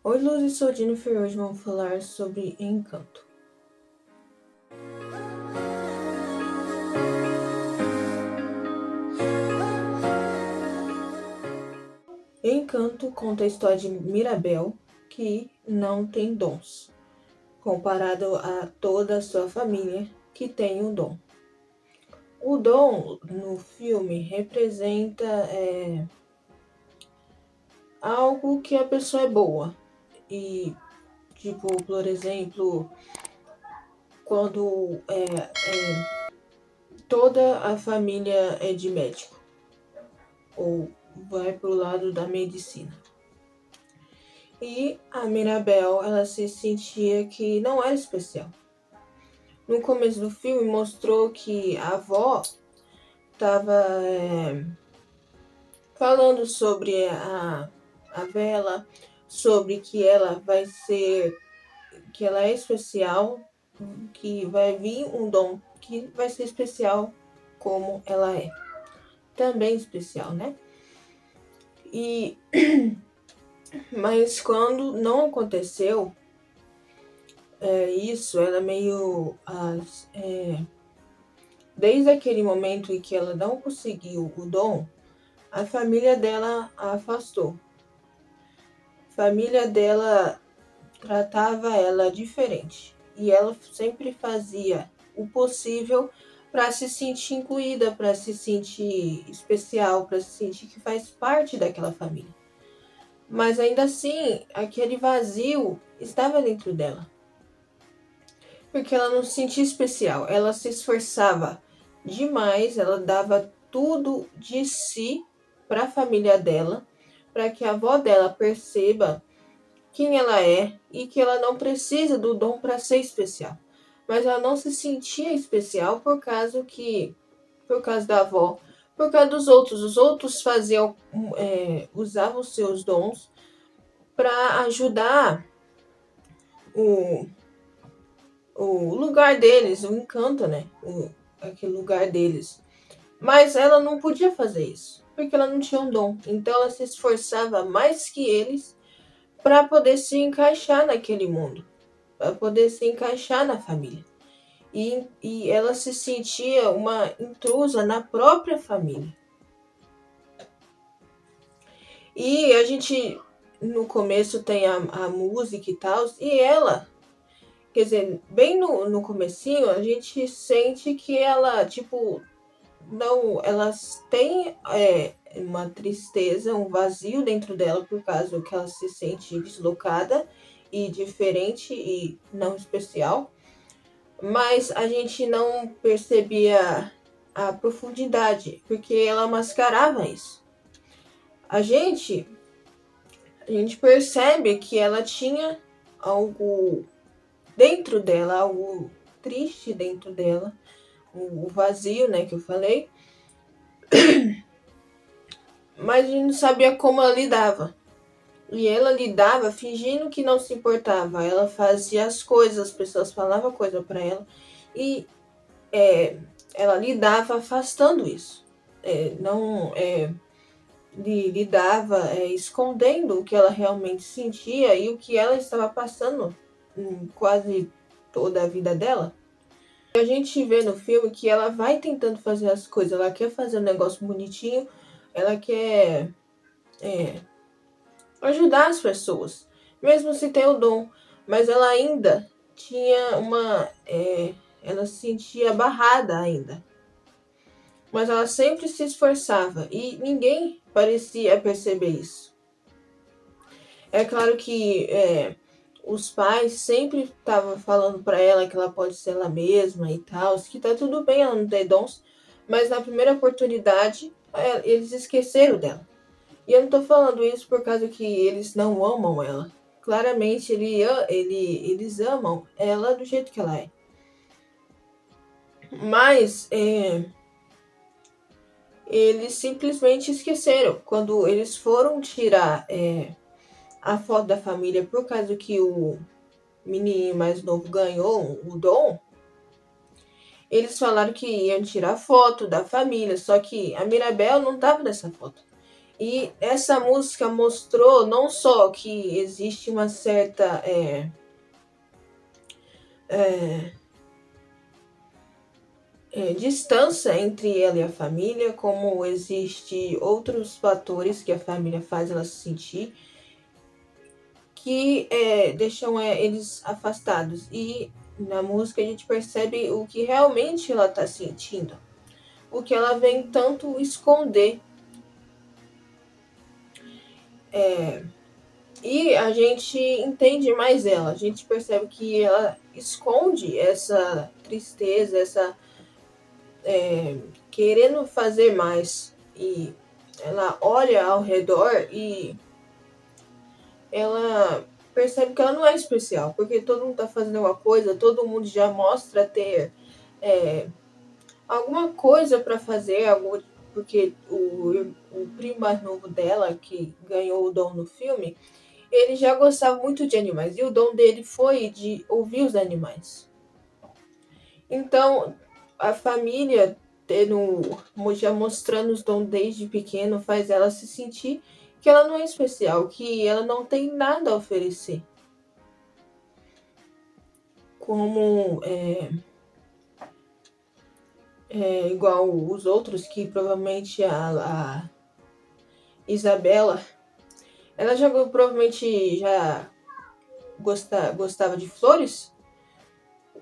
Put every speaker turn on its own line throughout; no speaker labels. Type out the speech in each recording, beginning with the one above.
Oi, Luz, eu sou a Jennifer. Hoje vamos falar sobre Encanto. Encanto conta a história de Mirabel, que não tem dons, comparado a toda a sua família que tem o dom. O dom no filme representa algo que a pessoa é boa. E, tipo, por exemplo, quando toda a família é de médico, ou vai pro lado da medicina. E a Mirabel, ela se sentia que não era especial. No começo do filme mostrou que a avó estava falando sobre a Vela, sobre que ela vai ser, que ela é especial, que vai vir um dom que vai ser especial como ela é. Também especial, né? Mas quando não aconteceu isso, ela meio desde aquele momento em que ela não conseguiu o dom, a família dela a afastou. A família dela tratava ela diferente e ela sempre fazia o possível para se sentir incluída, para se sentir especial, para se sentir que faz parte daquela família. Mas ainda assim, aquele vazio estava dentro dela. Porque ela não se sentia especial, ela se esforçava demais, ela dava tudo de si para a família dela, para que a avó dela perceba quem ela é e que ela não precisa do dom para ser especial. Mas ela não se sentia especial por causa da avó, por causa dos outros. Os outros usavam os seus dons para ajudar o lugar deles, o encanto, né? Aquele lugar deles. Mas ela não podia fazer isso, porque ela não tinha um dom. Então ela se esforçava mais que eles para poder se encaixar naquele mundo, para poder se encaixar na família. E ela se sentia uma intrusa na própria família. E a gente, no começo, tem a música e tal, e ela, quer dizer, bem no comecinho, a gente sente que ela, tipo, não, elas têm uma tristeza, um vazio dentro dela por causa que ela se sente deslocada e diferente e não especial, mas a gente não percebia a profundidade porque ela mascarava isso. A gente percebe que ela tinha algo dentro dela, algo triste dentro dela, o vazio, né, que eu falei. Mas a gente não sabia como ela lidava. E ela lidava fingindo que não se importava. Ela fazia as coisas, as pessoas falavam coisa para ela. E ela lidava afastando isso. Lidava escondendo o que ela realmente sentia e o que ela estava passando em quase toda a vida dela. A gente vê no filme que ela vai tentando fazer as coisas. Ela quer fazer um negócio bonitinho. Ela quer ajudar as pessoas, mesmo se tem o dom, mas ela ainda tinha ela se sentia barrada ainda, mas ela sempre se esforçava e ninguém parecia perceber isso. É claro que os pais sempre estavam falando para ela que ela pode ser ela mesma e tal, que tá tudo bem ela não ter dons, mas na primeira oportunidade eles esqueceram dela. E eu não tô falando isso por causa que eles não amam ela. Claramente eles amam ela do jeito que ela é. Mas eles simplesmente esqueceram. Quando eles foram tirar a foto da família por causa que o menino mais novo ganhou o dom, eles falaram que iam tirar foto da família. Só que a Mirabel não estava nessa foto. E essa música mostrou não só que existe uma certa distância entre ela e a família, como existe outros fatores que a família faz ela se sentir, que deixam eles afastados. E na música a gente percebe o que realmente ela está sentindo, o que ela vem tanto esconder. E a gente entende mais ela, a gente percebe que ela esconde essa tristeza, essa querendo fazer mais. E ela olha ao redor e ela percebe que ela não é especial, porque todo mundo está fazendo uma coisa, todo mundo já mostra ter alguma coisa para fazer, porque o primo mais novo dela, que ganhou o dom no filme, ele já gostava muito de animais, e o dom dele foi de ouvir os animais. Então, a família já mostrando os dons desde pequeno, faz ela se sentir que ela não é especial, que ela não tem nada a oferecer. Como igual os outros, que provavelmente a Isabela, ela já provavelmente já gostava de flores,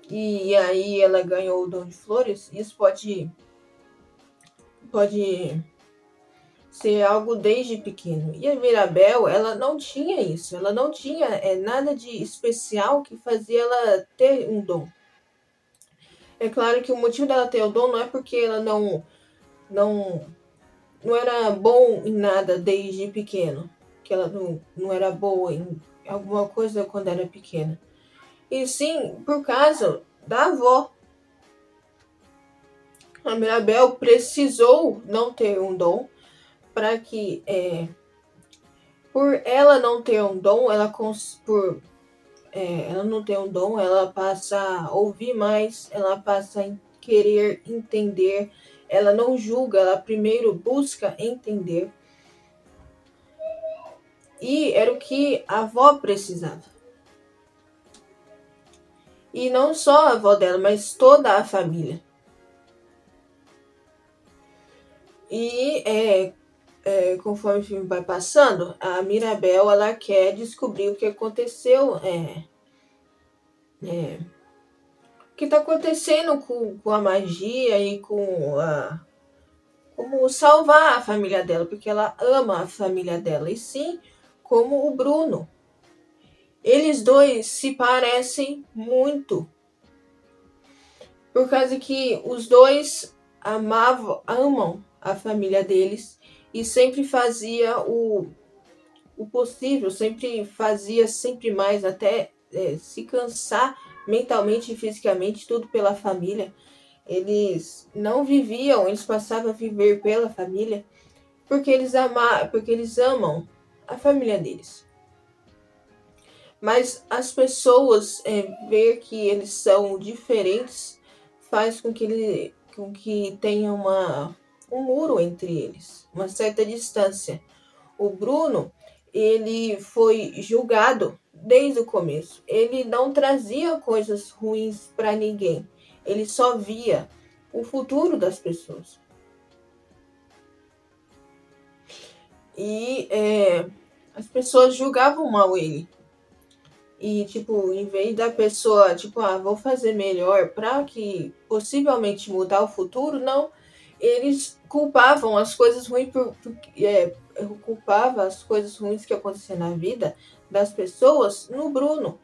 e aí ela ganhou o dom de flores. Isso pode ser algo desde pequeno. E a Mirabel, ela não tinha isso, ela não tinha nada de especial que fazia ela ter um dom. É claro que o motivo dela ter o dom não é porque ela não era bom em nada desde pequeno, que ela não era boa em alguma coisa quando era pequena. E sim, por causa da avó. A Mirabel precisou não ter um dom para que, por ela não ter um dom, ela não ter um dom, ela passa a ouvir mais, ela passa a querer entender, ela não julga, ela primeiro busca entender. E era o que a avó precisava. E não só a avó dela, mas toda a família. E conforme o filme vai passando, a Mirabel ela quer descobrir o que aconteceu, o que está acontecendo com a magia e com como salvar a família dela, porque ela ama a família dela. E sim, como o Bruno. Eles dois se parecem muito, por causa que os dois amam a família deles e sempre fazia o possível, sempre fazia sempre mais, até se cansar mentalmente e fisicamente, tudo pela família. Eles não viviam, eles passavam a viver pela família, porque porque eles amam a família deles. Mas as pessoas ver que eles são diferentes faz com que tenha um muro entre eles, uma certa distância. O Bruno, ele foi julgado desde o começo. Ele não trazia coisas ruins para ninguém. Ele só via o futuro das pessoas. E as pessoas julgavam mal ele. E, tipo, em vez da pessoa, tipo, vou fazer melhor para que possivelmente mudar o futuro, não. Eles culpavam as coisas ruins culpava as coisas ruins que aconteciam na vida das pessoas no Bruno.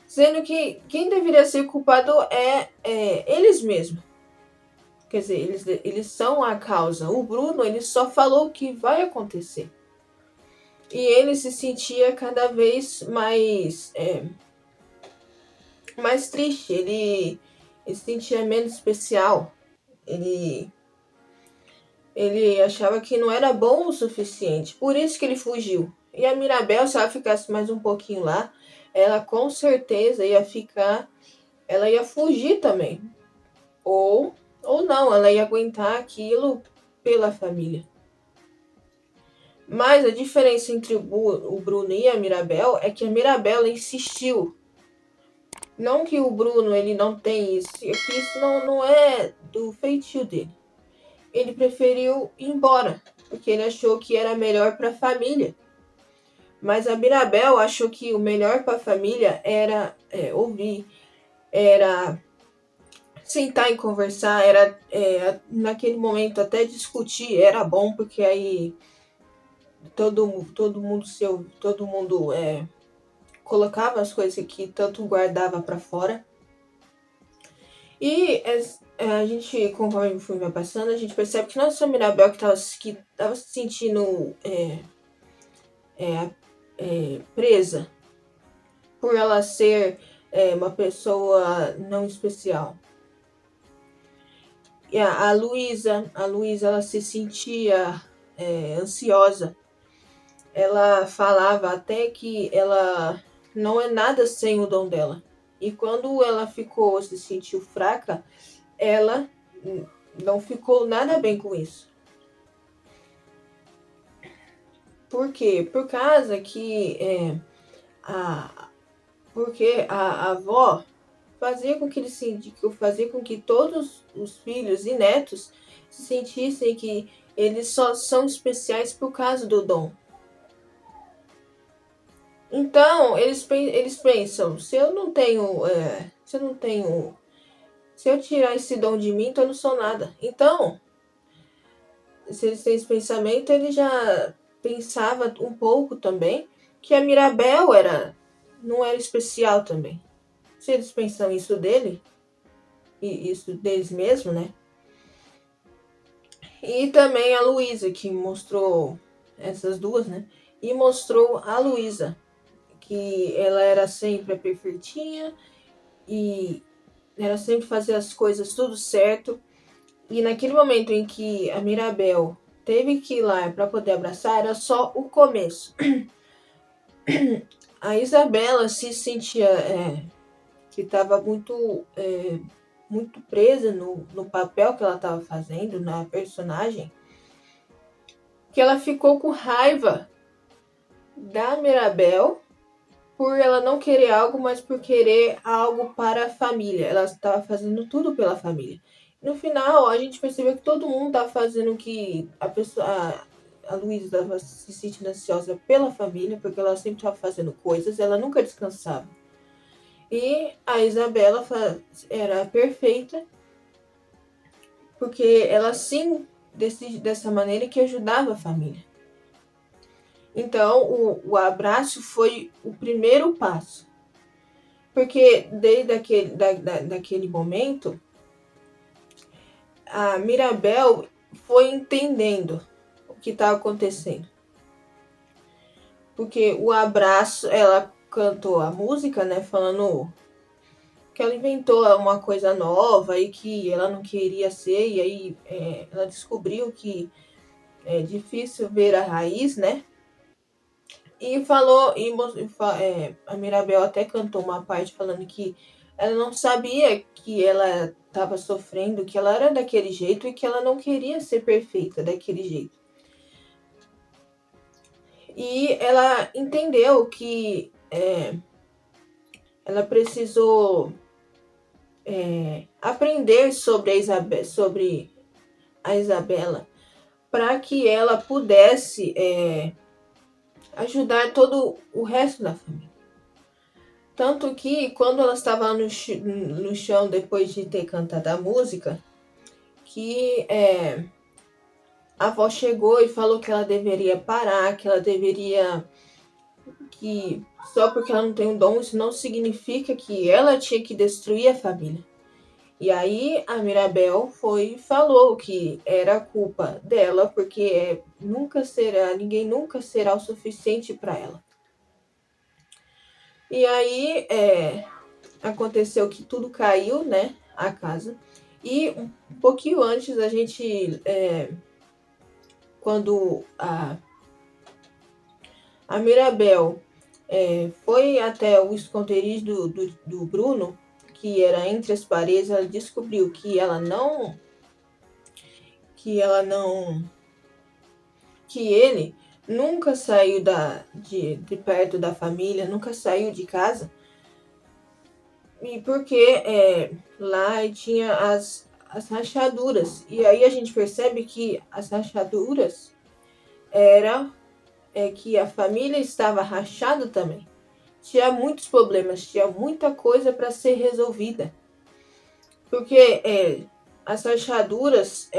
Sendo que quem deveria ser culpado é eles mesmos. Quer dizer, eles são a causa. O Bruno, ele só falou o que vai acontecer. E ele se sentia cada vez mais triste, ele se sentia menos especial, ele achava que não era bom o suficiente, por isso que ele fugiu. E a Mirabel, se ela ficasse mais um pouquinho lá, ela com certeza ela ia fugir também, ou não, ela ia aguentar aquilo pela família. Mas a diferença entre o Bruno e a Mirabel é que a Mirabel insistiu. Não que o Bruno ele não tem isso, é que isso não é do feitio dele. Ele preferiu ir embora, porque ele achou que era melhor para a família. Mas a Mirabel achou que o melhor para a família era ouvir, era sentar e conversar, era naquele momento até discutir, era bom, porque aí todo mundo colocava as coisas que tanto guardava para fora. E a gente, conforme o filme vai passando, a gente percebe que não é só a Mirabel que estava se sentindo presa por ela ser uma pessoa não especial. E a Luísa, ela se sentia ansiosa. Ela falava até que ela não é nada sem o dom dela. E quando ela se sentiu fraca, ela não ficou nada bem com isso. Por quê? Por causa que porque a avó fazia com que todos os filhos e netos se sentissem que eles só são especiais por causa do dom. Então, eles pensam, se eu tirar esse dom de mim, então eu não sou nada. Então, se eles têm esse pensamento, ele já pensava um pouco também que a Mirabel não era especial também. Se eles pensam isso dele, e isso deles mesmos, né? E também a Luísa, que mostrou essas duas, né? E mostrou a Luísa, que ela era sempre a perfeitinha e era sempre fazer as coisas tudo certo. E naquele momento em que a Mirabel teve que ir lá para poder abraçar, era só o começo. A Isabela se sentia que estava muito presa no papel que ela estava fazendo, na personagem, que ela ficou com raiva da Mirabel por ela não querer algo, mas por querer algo para a família. Ela estava fazendo tudo pela família. No final, a gente percebeu que todo mundo estava fazendo o que a Luísa estava se sentindo ansiosa pela família, porque ela sempre estava fazendo coisas, ela nunca descansava. E a Isabela era perfeita, porque ela sim, dessa maneira, que ajudava a família. Então, o abraço foi o primeiro passo. Porque desde daquele momento, a Mirabel foi entendendo o que estava acontecendo. Porque o abraço, ela cantou a música, né, falando que ela inventou uma coisa nova e que ela não queria ser, e aí ela descobriu que é difícil ver a raiz, né? E falou, a Mirabel até cantou uma parte falando que ela não sabia que ela estava sofrendo, que ela era daquele jeito e que ela não queria ser perfeita daquele jeito. E ela entendeu que ela precisou aprender sobre a Isabela para que ela pudesse ajudar todo o resto da família. Tanto que quando ela estava no chão depois de ter cantado a música, que a avó chegou e falou que ela deveria parar, que ela deveria... que só porque ela não tem um dom, isso não significa que ela tinha que destruir a família. E aí a Mirabel falou que era culpa dela, porque ninguém nunca será o suficiente para ela. E aí aconteceu que tudo caiu, né? A casa. E um pouquinho antes a gente... quando a Mirabel foi até o esconderijo do Bruno, que era entre as paredes, ela descobriu que ele nunca saiu de perto da família, nunca saiu de casa. E porque lá tinha as rachaduras. E aí a gente percebe que as rachaduras era que a família estava rachada também. Tinha muitos problemas, tinha muita coisa para ser resolvida. Porque as rachaduras,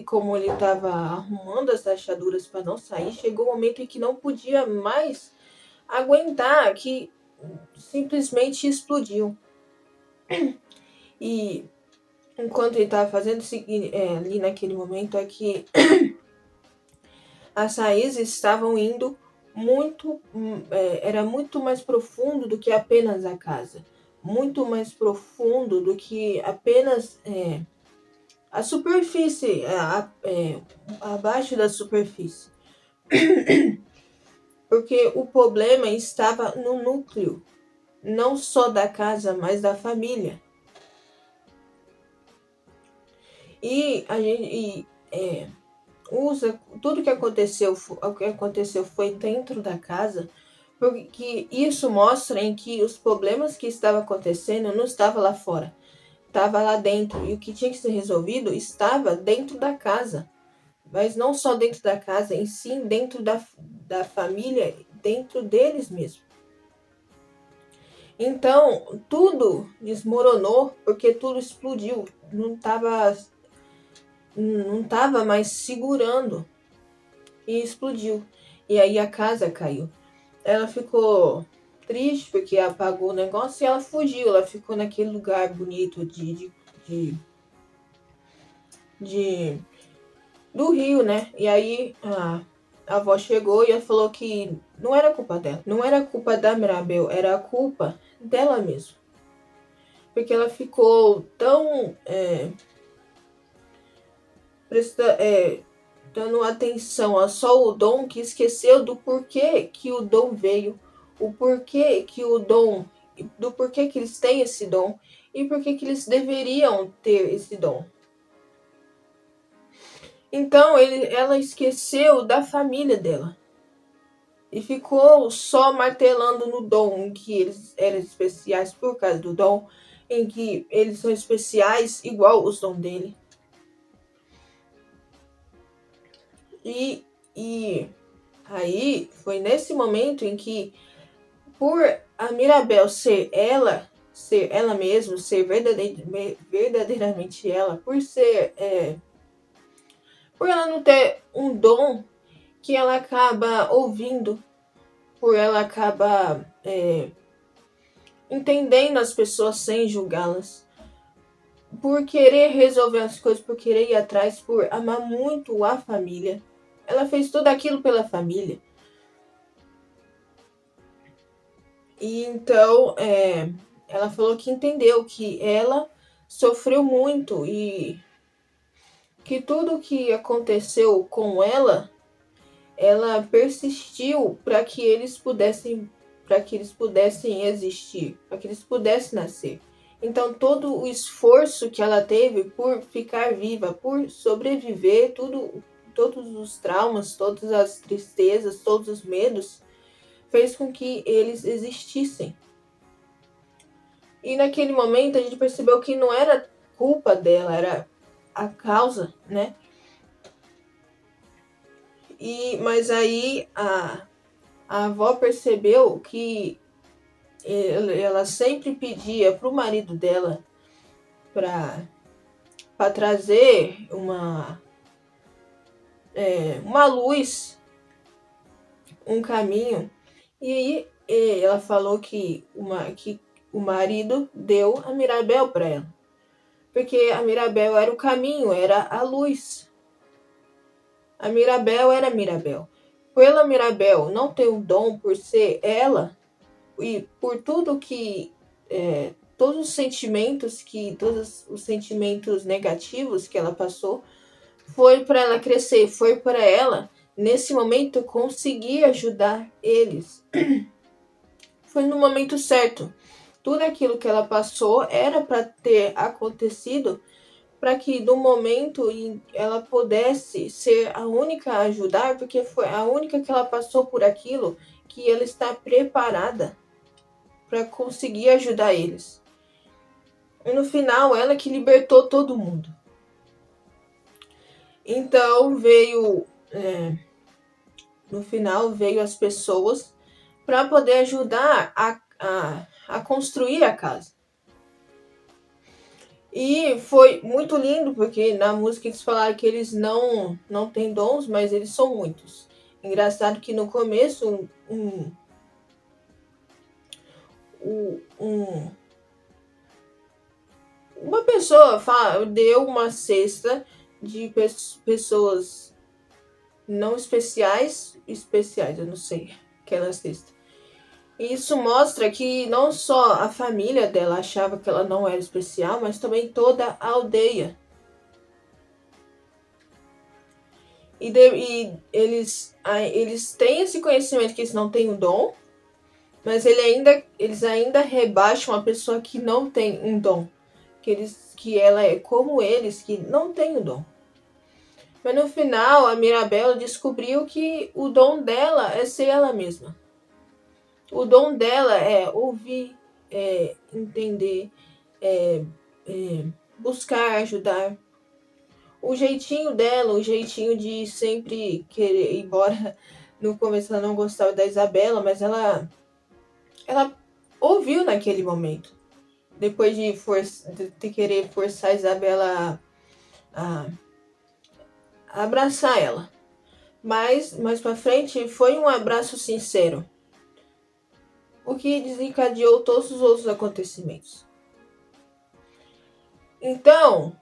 como ele estava arrumando as rachaduras para não sair, chegou um momento em que não podia mais aguentar, que simplesmente explodiu. E enquanto ele estava fazendo ali naquele momento é que as raízes estavam indo muito, era muito mais profundo do que apenas a casa, muito mais profundo do que apenas a superfície, abaixo da superfície. Porque o problema estava no núcleo, não só da casa, mas da família. E a gente usa tudo que aconteceu, o que aconteceu foi dentro da casa, porque isso mostra em que os problemas que estavam acontecendo não estavam lá fora, estava lá dentro, e o que tinha que ser resolvido estava dentro da casa, mas não só dentro da casa, em si dentro da família, dentro deles mesmo. Então tudo desmoronou porque tudo explodiu, não estava mais segurando e explodiu. E aí a casa caiu. Ela ficou triste porque apagou o negócio e ela fugiu. Ela ficou naquele lugar bonito do rio, né? E aí a avó chegou e ela falou que não era culpa dela. Não era culpa da Mirabel, era a culpa dela mesma. Porque ela ficou tão dando atenção a só o dom que esqueceu do porquê que o dom veio, o porquê que o dom, do porquê que eles têm esse dom e porquê que eles deveriam ter esse dom. Então ela esqueceu da família dela e ficou só martelando no dom, em que eles eram especiais por causa do dom, em que eles são especiais igual os dons dele. E aí foi nesse momento em que, por a Mirabel ser ela mesma, ser verdadeiramente ela, por ela não ter um dom que ela acaba ouvindo, por ela acaba entendendo as pessoas sem julgá-las, por querer resolver as coisas, por querer ir atrás, por amar muito a família. Ela fez tudo aquilo pela família. E então ela falou que entendeu que ela sofreu muito e que tudo que aconteceu com ela persistiu para que eles pudessem existir, para que eles pudessem nascer. Então todo o esforço que ela teve por ficar viva, por sobreviver, todos os traumas, todas as tristezas, todos os medos, fez com que eles existissem. E naquele momento a gente percebeu que não era culpa dela, era a causa, né? Mas aí a avó percebeu que ela sempre pedia para o marido dela para trazer uma luz, um caminho. E aí ela falou que o marido deu a Mirabel para ela. Porque a Mirabel era o caminho, era a luz. A Mirabel era Mirabel. Pela Mirabel não ter o dom por ser ela, e por tudo que todos os sentimentos negativos que ela passou, foi para ela crescer, foi para ela nesse momento conseguir ajudar eles. Foi no momento certo. Tudo aquilo que ela passou era para ter acontecido para que no momento ela pudesse ser a única a ajudar, porque foi a única que ela passou por aquilo, que ela está preparada para conseguir ajudar eles. E no final, ela que libertou todo mundo. Então no final veio as pessoas para poder ajudar a construir a casa. E foi muito lindo, porque na música eles falaram que eles não têm dons, mas eles são muitos. Engraçado que no começo uma pessoa deu uma cesta de pessoas não especiais, eu não sei, aquela cesta. Isso mostra que não só a família dela achava que ela não era especial, mas também toda a aldeia. E eles têm esse conhecimento que eles não têm o dom, mas eles ainda rebaixam a pessoa que não tem um dom. Que ela é como eles, que não tem o dom. Mas no final, a Mirabella descobriu que o dom dela é ser ela mesma. O dom dela é ouvir, entender, buscar ajudar. O jeitinho dela, o jeitinho de sempre querer, embora no começo ela não gostava da Isabela, mas ela ouviu naquele momento. Depois de querer forçar a Isabela a abraçar ela. Mas mais pra frente foi um abraço sincero, o que desencadeou todos os outros acontecimentos. Então,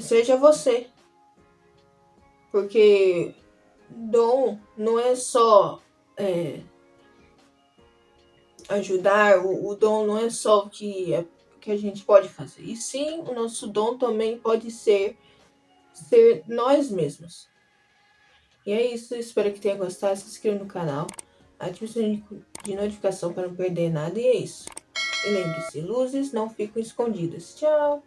seja você. Porque dom não é só ajudar, o dom não é só o que a gente pode fazer. E sim, o nosso dom também pode ser nós mesmos. E é isso, espero que tenha gostado. Se inscreva no canal, ative o sininho de notificação para não perder nada. E é isso. E lembre-se, luzes não ficam escondidas. Tchau!